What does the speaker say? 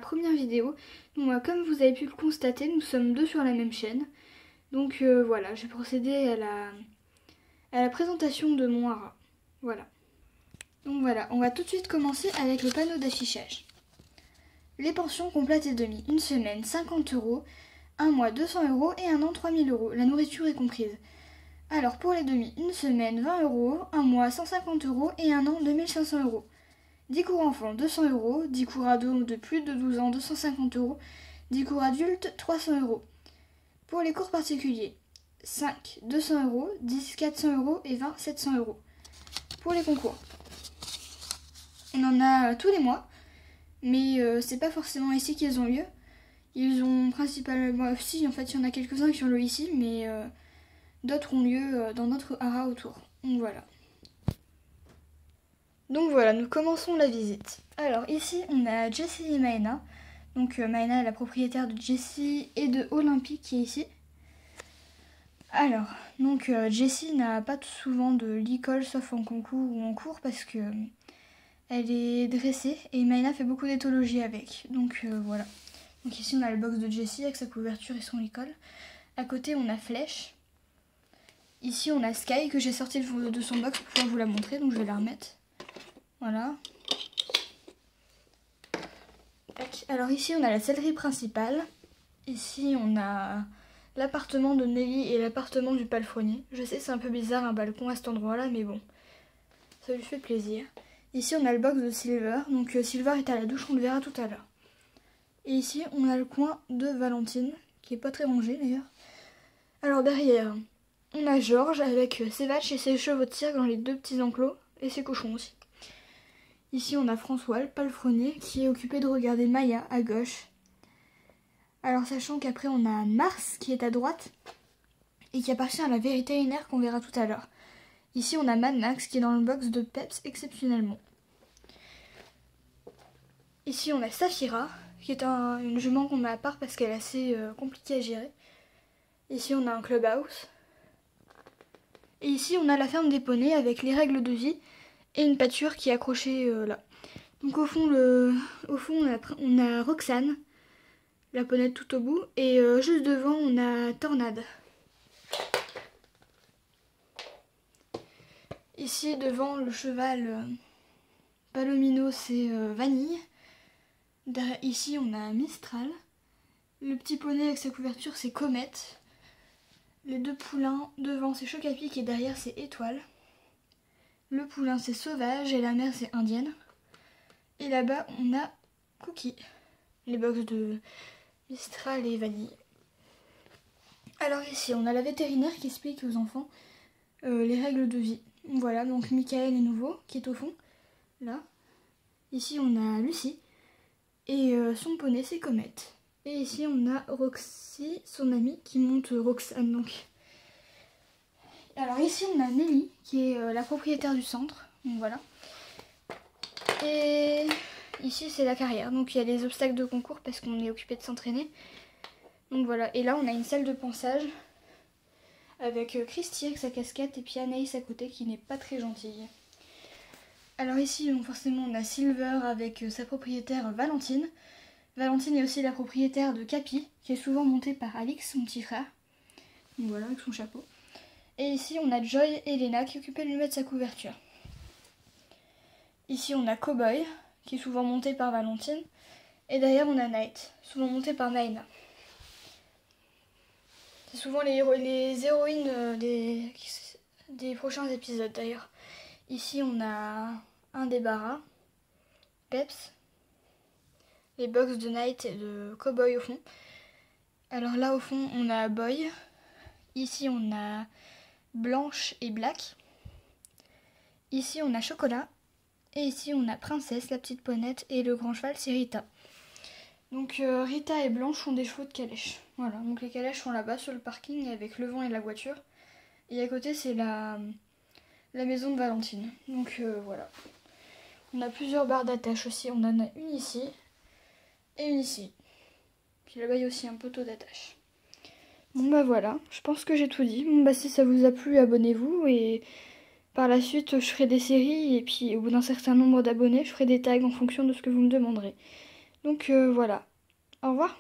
première vidéo. Donc, comme vous avez pu le constater, nous sommes deux sur la même chaîne. Donc voilà, je vais procéder à la présentation de mon hara. Voilà. Donc voilà, on va tout de suite commencer avec le panneau d'affichage. Les pensions complètes et demi, une semaine 50 €, un mois 200 € et un an 3000 €, la nourriture est comprise. Alors pour les demi, une semaine 20 €, un mois 150 € et un an 2500 €. 10 cours enfants 200 €, 10 cours ados de plus de 12 ans 250 €, 10 cours adultes 300 €. Pour les cours particuliers, 5 200 €, 10 400 € et 20 700 €. Pour les concours, on en a tous les mois, mais c'est pas forcément ici qu'ils ont lieu. Ils ont principalement, si en fait il y en a quelques-uns qui ont lieu ici, mais d'autres ont lieu dans d'autres haras autour. Donc voilà, nous commençons la visite. Alors ici on a Jessie et Maëna. Donc Maëna est la propriétaire de Jessie et de Olympique qui est ici. Alors, donc Jessie n'a pas souvent de l'école sauf en concours ou en cours parce que elle est dressée et Maëna fait beaucoup d'éthologie avec. Donc voilà. Donc ici on a le box de Jessie avec sa couverture et son école. À côté on a Flèche. Ici on a Sky que j'ai sorti de son box pour pouvoir vous la montrer, donc je vais la remettre. Voilà. Alors ici on a la sellerie principale. Ici on a l'appartement de Nelly et l'appartement du palefrenier. Je sais c'est un peu bizarre un balcon à cet endroit là, mais bon, ça lui fait plaisir. Ici on a le box de Silver, donc Silver est à la douche, on le verra tout à l'heure. Et ici on a le coin de Valentine, qui est pas très rangé d'ailleurs. Alors derrière, on a Georges avec ses vaches et ses chevaux de cirque dans les deux petits enclos, et ses cochons aussi. Ici on a François, le palefrenier, qui est occupé de regarder Maya à gauche. Alors sachant qu'après on a Mars qui est à droite, et qui appartient à la vétérinaire qu'on verra tout à l'heure. Ici on a Mad Max qui est dans le box de Peps exceptionnellement. Ici on a Saphira, qui est une jument qu'on met à part parce qu'elle est assez compliquée à gérer. Ici on a un clubhouse. Et ici on a la ferme des poneys avec les règles de vie et une pâture qui est accrochée là. Donc au fond on a Roxane, la ponette tout au bout, et juste devant on a Tornade. Ici devant le cheval Palomino c'est Vanille. Ici on a Mistral. Le petit poney avec sa couverture c'est Comète. Les deux poulains devant c'est Chocapic et derrière c'est Étoile. Le poulain c'est Sauvage et la mère c'est Indienne. Et là-bas on a Cookie. Les box de Mistral et Vanille. Alors ici on a la vétérinaire qui explique aux enfants les règles de vie. Voilà, donc Michael est nouveau qui est au fond. Là. Ici on a Lucie. Et son poney c'est Comète. Et ici on a Roxy, son amie, qui monte Roxane donc. Alors ici on a Nelly, qui est la propriétaire du centre. Donc voilà. Et ici c'est la carrière. Donc il y a les obstacles de concours parce qu'on est occupé de s'entraîner. Donc voilà. Et là on a une salle de pansage avec Christy avec sa casquette et puis Anaïs à côté qui n'est pas très gentille. Alors ici, donc forcément, on a Silver avec sa propriétaire Valentine. Valentine est aussi la propriétaire de Capi, qui est souvent montée par Alix, son petit frère. Donc voilà, avec son chapeau. Et ici, on a Joy et Lena qui est occupée de lui mettre sa couverture. Ici, on a Cowboy, qui est souvent monté par Valentine. Et derrière, on a Night, souvent monté par Maëna. C'est souvent les héroïnes des prochains épisodes d'ailleurs. Ici on a un débarras, Peps, les box de Night et de Cowboy au fond. Alors là au fond on a Boy, ici on a Blanche et Black, ici on a Chocolat, et ici on a Princesse, la petite ponette, et le grand cheval c'est Rita. Donc Rita et Blanche ont des chevaux de calèche. Voilà, donc les calèches sont là-bas sur le parking avec le vent et la voiture. Et à côté c'est la maison de Valentine. Donc voilà. On a plusieurs barres d'attache aussi. On en a une ici et une ici. Puis là-bas il y a aussi un poteau d'attache. Bon bah voilà, je pense que j'ai tout dit. Bon bah si ça vous a plu, abonnez-vous et par la suite je ferai des séries et puis au bout d'un certain nombre d'abonnés, je ferai des tags en fonction de ce que vous me demanderez. Donc voilà. Au revoir.